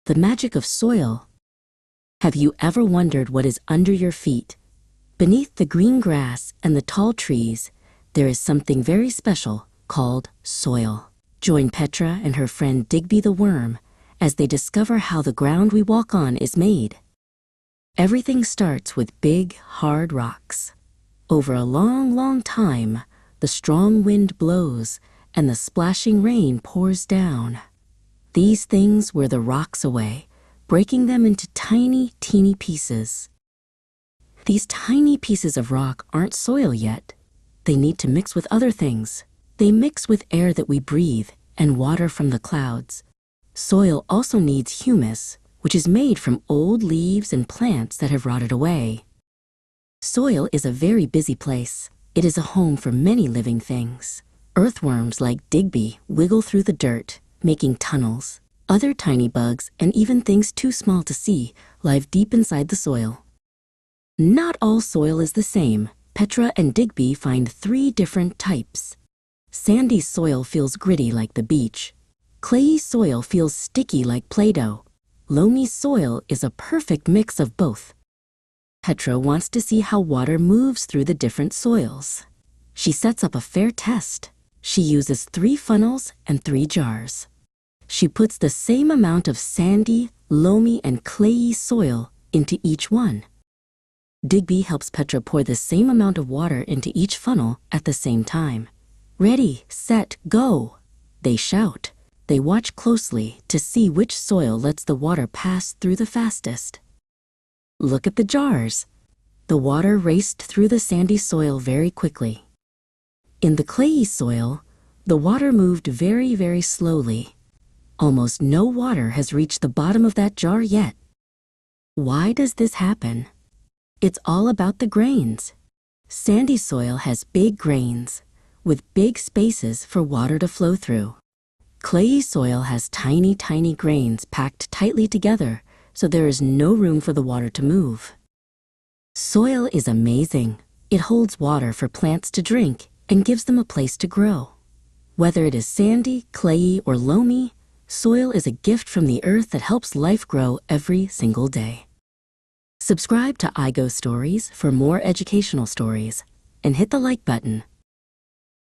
the magic of soil. Have you ever wondered what is under your feet? Beneath the green grass and the tall trees, there is something very special called soil. Join Petra and her friend Digby the worm as they discover how the ground we walk on is made. Everything starts with big, hard rocks. Over a long, long time, the strong wind blows and the splashing rain pours down. These things wear the rocks away, breaking them into tiny, teeny pieces. These tiny pieces of rock aren't soil yet. They need to mix with other things. They mix with air that we breathe and water from the clouds. Soil also needs humus, which is made from old leaves and plants that have rotted away. Soil is a very busy place. It is a home for many living things. Earthworms like Digby wiggle through the dirt, making tunnels. Other tiny bugs and even things too small to see live deep inside the soil. Not all soil is the same. Petra and Digby find 3 different types. Sandy soil feels gritty like the beach. Clayey soil feels sticky like Play-Doh. Loamy soil is a perfect mix of both. Petra wants to see how water moves through the different soils. She sets up a fair test. She uses 3 funnels and 3 jars. She puts the same amount of sandy, loamy, and clayey soil into each one. Digby helps Petra pour the same amount of water into each funnel at the same time. Ready, set, go! They shout. They watch closely to see which soil lets the water pass through the fastest. Look at the jars. The water raced through the sandy soil very quickly. In the clayey soil, the water moved very, very slowly. Almost no water has reached the bottom of that jar yet. Why does this happen? It's all about the grains. Sandy soil has big grains, with big spaces for water to flow through. Clayey soil has tiny, tiny grains packed tightly together, so there is no room for the water to move. Soil is amazing. It holds water for plants to drink and gives them a place to grow. Whether it is sandy, clayey, or loamy, soil is a gift from the earth that helps life grow every single day. Subscribe to iGo Stories for more educational stories and hit the like button.